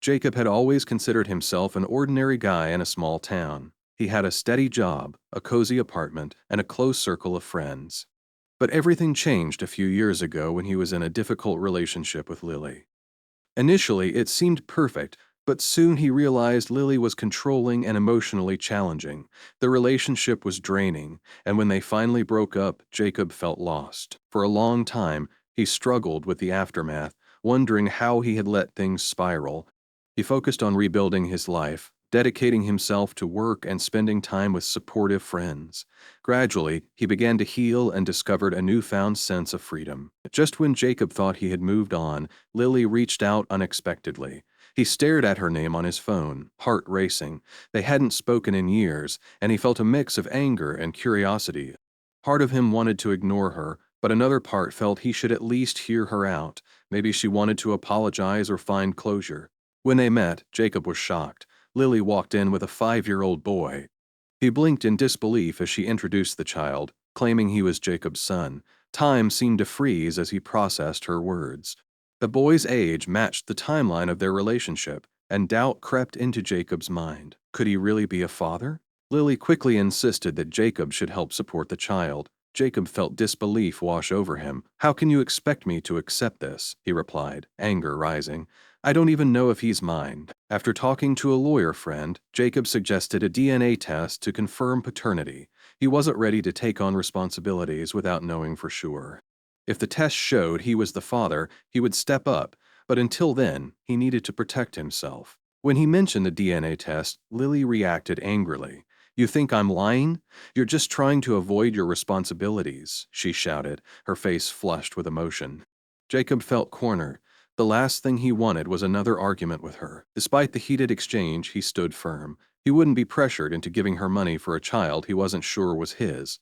Jacob had always considered himself an ordinary guy in a small town. He had a steady job, a cozy apartment, and a close circle of friends. But everything changed a few years ago when he was in a difficult relationship with Lily. Initially, it seemed perfect, but soon he realized Lily was controlling and emotionally challenging. The relationship was draining, and when they finally broke up, Jacob felt lost. For a long time, he struggled with the aftermath, wondering how he had let things spiral. He focused on rebuilding his life, dedicating himself to work and spending time with supportive friends. Gradually, he began to heal and discovered a newfound sense of freedom. Just when Jacob thought he had moved on, Lily reached out unexpectedly. He stared at her name on his phone, heart racing. They hadn't spoken in years, and he felt a mix of anger and curiosity. Part of him wanted to ignore her, but another part felt he should at least hear her out. Maybe she wanted to apologize or find closure. When they met, Jacob was shocked. Lily walked in with a 5-year-old boy. He blinked in disbelief as she introduced the child, claiming he was Jacob's son. Time seemed to freeze as he processed her words. The boy's age matched the timeline of their relationship, and doubt crept into Jacob's mind. Could he really be a father? Lily quickly insisted that Jacob should help support the child. Jacob felt disbelief wash over him. "How can you expect me to accept this?" he replied, anger rising. "I don't even know if he's mine." After talking to a lawyer friend, Jacob suggested a DNA test to confirm paternity. He wasn't ready to take on responsibilities without knowing for sure. If the test showed he was the father, he would step up, but until then, he needed to protect himself. When he mentioned the DNA test, Lily reacted angrily. "You think I'm lying? You're just trying to avoid your responsibilities," she shouted, her face flushed with emotion. Jacob felt cornered. The last thing he wanted was another argument with her. Despite the heated exchange, he stood firm. He wouldn't be pressured into giving her money for a child he wasn't sure was his.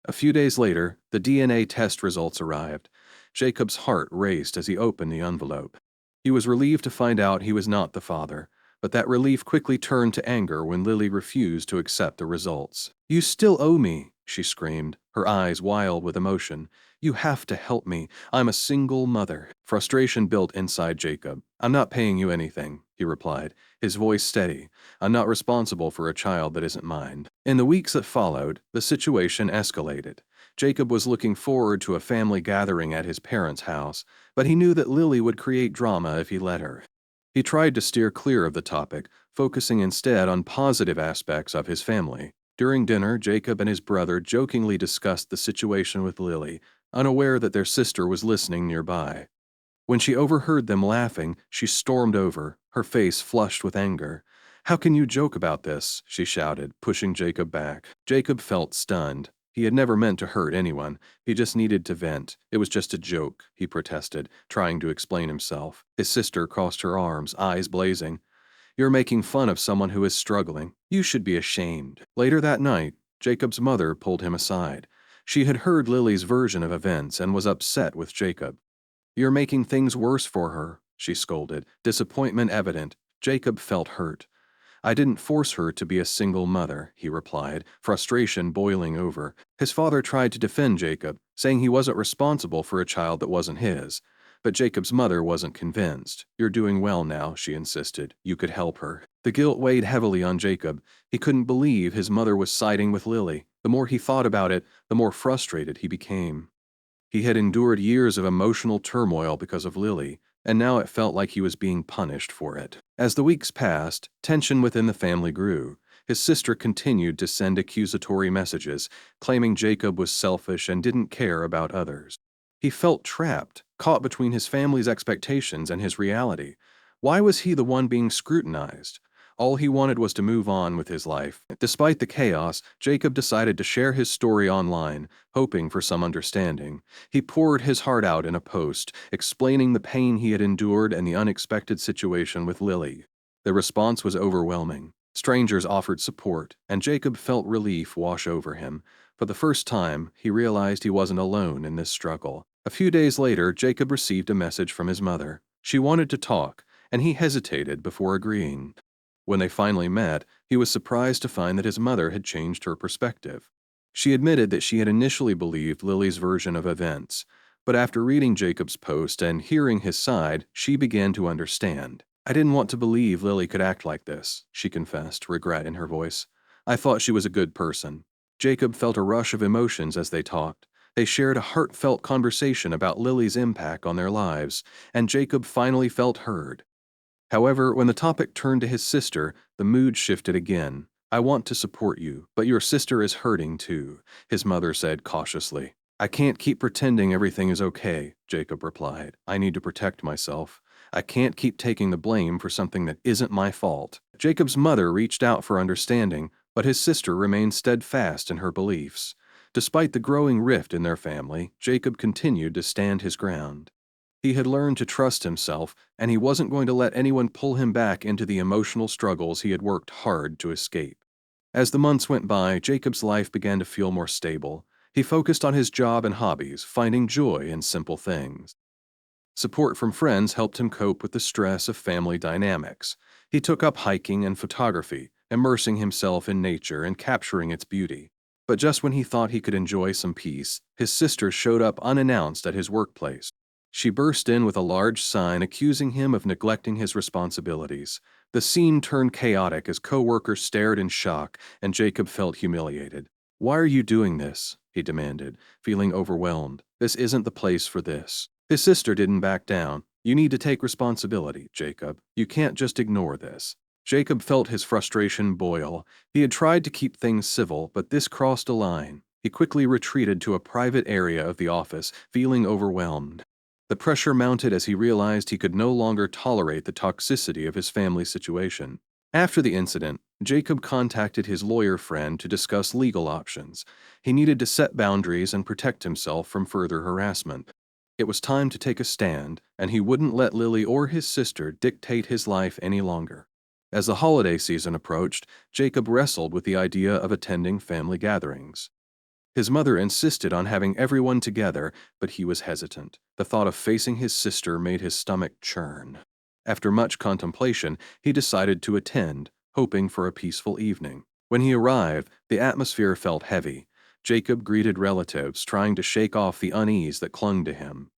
A few days later, the DNA test results arrived. Jacob's heart raced as he opened the envelope. He was relieved to find out he was not the father, but that relief quickly turned to anger when Lily refused to accept the results. "You still owe me," she screamed, her eyes wild with emotion. "You have to help me. I'm a single mother." Frustration built inside Jacob. "I'm not paying you anything," he replied, his voice steady. "I'm not responsible for a child that isn't mine." In the weeks that followed, the situation escalated. Jacob was looking forward to a family gathering at his parents' house, but he knew that Lily would create drama if he let her. He tried to steer clear of the topic, focusing instead on positive aspects of his family. During dinner, Jacob and his brother jokingly discussed the situation with Lily, unaware that their sister was listening nearby. When she overheard them laughing, she stormed over, her face flushed with anger. "How can you joke about this?" she shouted, pushing Jacob back. Jacob felt stunned. He had never meant to hurt anyone. He just needed to vent. "It was just a joke," he protested, trying to explain himself. His sister crossed her arms, eyes blazing. "You're making fun of someone who is struggling. You should be ashamed." Later that night, Jacob's mother pulled him aside. She had heard Lily's version of events and was upset with Jacob. "You're making things worse for her," she scolded, disappointment evident. Jacob felt hurt. "I didn't force her to be a single mother," he replied, frustration boiling over. His father tried to defend Jacob, saying he wasn't responsible for a child that wasn't his. But Jacob's mother wasn't convinced. "You're doing well now," she insisted. "You could help her." The guilt weighed heavily on Jacob. He couldn't believe his mother was siding with Lily. The more he thought about it, the more frustrated he became. He had endured years of emotional turmoil because of Lily, and now it felt like he was being punished for it. As the weeks passed, tension within the family grew. His sister continued to send accusatory messages, claiming Jacob was selfish and didn't care about others. He felt trapped, caught between his family's expectations and his reality. Why was he the one being scrutinized? All he wanted was to move on with his life. Despite the chaos, Jacob decided to share his story online, hoping for some understanding. He poured his heart out in a post, explaining the pain he had endured and the unexpected situation with Lily. The response was overwhelming. Strangers offered support, and Jacob felt relief wash over him. For the first time, he realized he wasn't alone in this struggle. A few days later, Jacob received a message from his mother. She wanted to talk, and he hesitated before agreeing. When they finally met, he was surprised to find that his mother had changed her perspective. She admitted that she had initially believed Lily's version of events, but after reading Jacob's post and hearing his side, she began to understand. I didn't want to believe Lily could act like this, she confessed, regret in her voice. I thought she was a good person. Jacob felt a rush of emotions as they talked. They shared a heartfelt conversation about Lily's impact on their lives, and Jacob finally felt heard. However, when the topic turned to his sister, the mood shifted again. I want to support you, but your sister is hurting too, his mother said cautiously. I can't keep pretending everything is okay, Jacob replied. I need to protect myself. I can't keep taking the blame for something that isn't my fault. Jacob's mother reached out for understanding, but his sister remained steadfast in her beliefs. Despite the growing rift in their family, Jacob continued to stand his ground. He had learned to trust himself, and he wasn't going to let anyone pull him back into the emotional struggles he had worked hard to escape. As the months went by, Jacob's life began to feel more stable. He focused on his job and hobbies, finding joy in simple things. Support from friends helped him cope with the stress of family dynamics. He took up hiking and photography, immersing himself in nature and capturing its beauty. But just when he thought he could enjoy some peace, his sister showed up unannounced at his workplace. She burst in with a large sign accusing him of neglecting his responsibilities. The scene turned chaotic as coworkers stared in shock, and Jacob felt humiliated. Why are you doing this? He demanded, feeling overwhelmed. This isn't the place for this. His sister didn't back down. You need to take responsibility, Jacob. You can't just ignore this. Jacob felt his frustration boil. He had tried to keep things civil, but this crossed a line. He quickly retreated to a private area of the office, feeling overwhelmed. The pressure mounted as he realized he could no longer tolerate the toxicity of his family situation. After the incident, Jacob contacted his lawyer friend to discuss legal options. He needed to set boundaries and protect himself from further harassment. It was time to take a stand, and he wouldn't let Lily or his sister dictate his life any longer. As the holiday season approached, Jacob wrestled with the idea of attending family gatherings. His mother insisted on having everyone together, but he was hesitant. The thought of facing his sister made his stomach churn. After much contemplation, he decided to attend, hoping for a peaceful evening. When he arrived, the atmosphere felt heavy. Jacob greeted relatives, trying to shake off the unease that clung to him.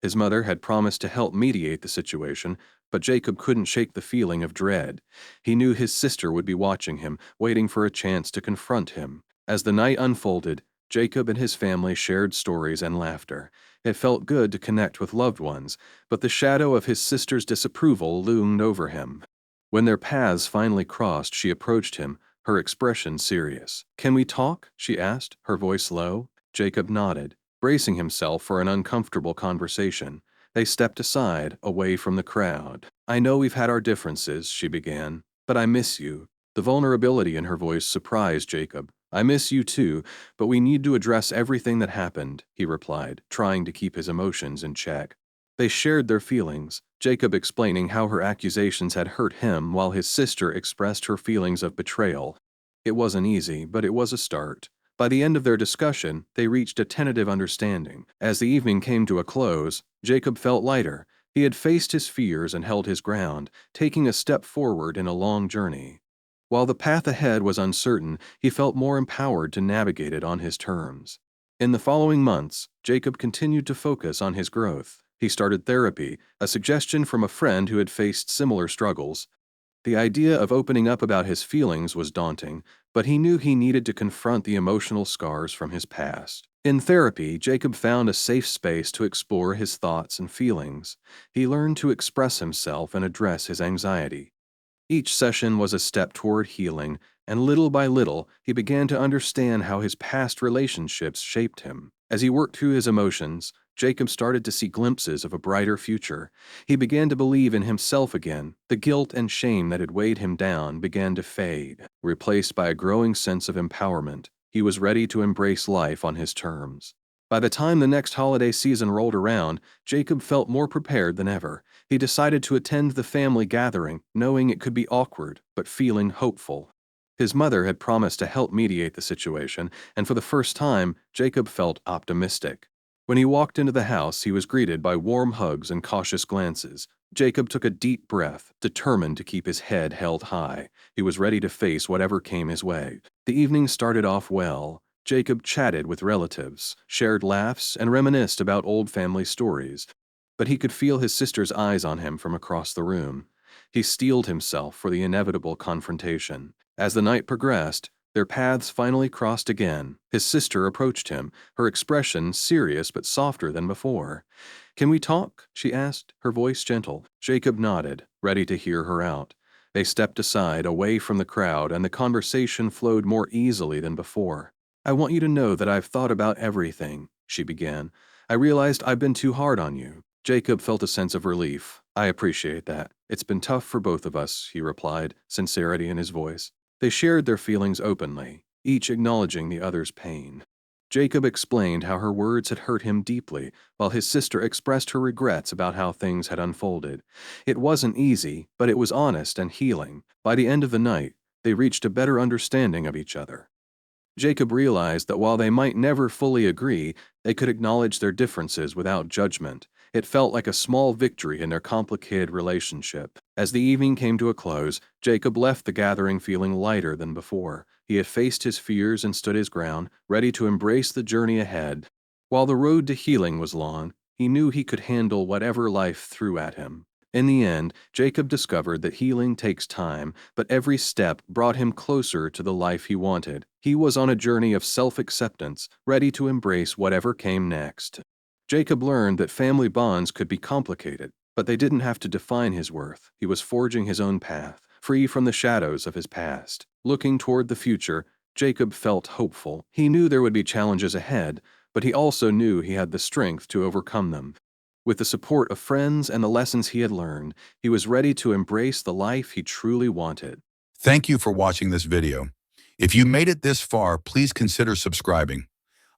His mother had promised to help mediate the situation, but Jacob couldn't shake the feeling of dread. He knew his sister would be watching him, waiting for a chance to confront him. As the night unfolded, Jacob and his family shared stories and laughter. It felt good to connect with loved ones, but the shadow of his sister's disapproval loomed over him. When their paths finally crossed, she approached him, her expression serious. "Can we talk?" she asked, her voice low. Jacob nodded, bracing himself for an uncomfortable conversation. They stepped aside, away from the crowd. "I know we've had our differences," she began, "but I miss you." The vulnerability in her voice surprised Jacob. "I miss you too, but we need to address everything that happened," he replied, trying to keep his emotions in check. They shared their feelings, Jacob explaining how her accusations had hurt him while his sister expressed her feelings of betrayal. It wasn't easy, but it was a start. By the end of their discussion, they reached a tentative understanding. As the evening came to a close, Jacob felt lighter. He had faced his fears and held his ground, taking a step forward in a long journey. While the path ahead was uncertain, he felt more empowered to navigate it on his terms. In the following months, Jacob continued to focus on his growth. He started therapy, a suggestion from a friend who had faced similar struggles. The idea of opening up about his feelings was daunting, but he knew he needed to confront the emotional scars from his past. In therapy, Jacob found a safe space to explore his thoughts and feelings. He learned to express himself and address his anxiety. Each session was a step toward healing, and little by little, he began to understand how his past relationships shaped him. As he worked through his emotions, Jacob started to see glimpses of a brighter future. He began to believe in himself again. The guilt and shame that had weighed him down began to fade, replaced by a growing sense of empowerment. He was ready to embrace life on his terms. By the time the next holiday season rolled around, Jacob felt more prepared than ever. He decided to attend the family gathering, knowing it could be awkward, but feeling hopeful. His mother had promised to help mediate the situation, and for the first time, Jacob felt optimistic. When he walked into the house, he was greeted by warm hugs and cautious glances. Jacob took a deep breath, determined to keep his head held high. He was ready to face whatever came his way. The evening started off well. Jacob chatted with relatives, shared laughs, and reminisced about old family stories. But he could feel his sister's eyes on him from across the room. He steeled himself for the inevitable confrontation. As the night progressed, their paths finally crossed again. His sister approached him, her expression serious but softer than before. "Can we talk?" she asked, her voice gentle. Jacob nodded, ready to hear her out. They stepped aside, away from the crowd, and the conversation flowed more easily than before. "I want you to know that I've thought about everything," she began. "I realized I've been too hard on you." Jacob felt a sense of relief. "I appreciate that. It's been tough for both of us," he replied, sincerity in his voice. They shared their feelings openly, each acknowledging the other's pain. Jacob explained how her words had hurt him deeply, while his sister expressed her regrets about how things had unfolded. It wasn't easy, but it was honest and healing. By the end of the night, they reached a better understanding of each other. Jacob realized that while they might never fully agree, they could acknowledge their differences without judgment. It felt like a small victory in their complicated relationship. As the evening came to a close, Jacob left the gathering feeling lighter than before. He had faced his fears and stood his ground, ready to embrace the journey ahead. While the road to healing was long, he knew he could handle whatever life threw at him. In the end, Jacob discovered that healing takes time, but every step brought him closer to the life he wanted. He was on a journey of self-acceptance, ready to embrace whatever came next. Jacob learned that family bonds could be complicated, but they didn't have to define his worth. He was forging his own path, free from the shadows of his past. Looking toward the future, Jacob felt hopeful. He knew there would be challenges ahead, but he also knew he had the strength to overcome them. With the support of friends and the lessons he had learned, he was ready to embrace the life he truly wanted. Thank you for watching this video. If you made it this far, please consider subscribing.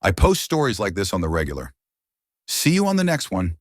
I post stories like this on the regular. See you on the next one.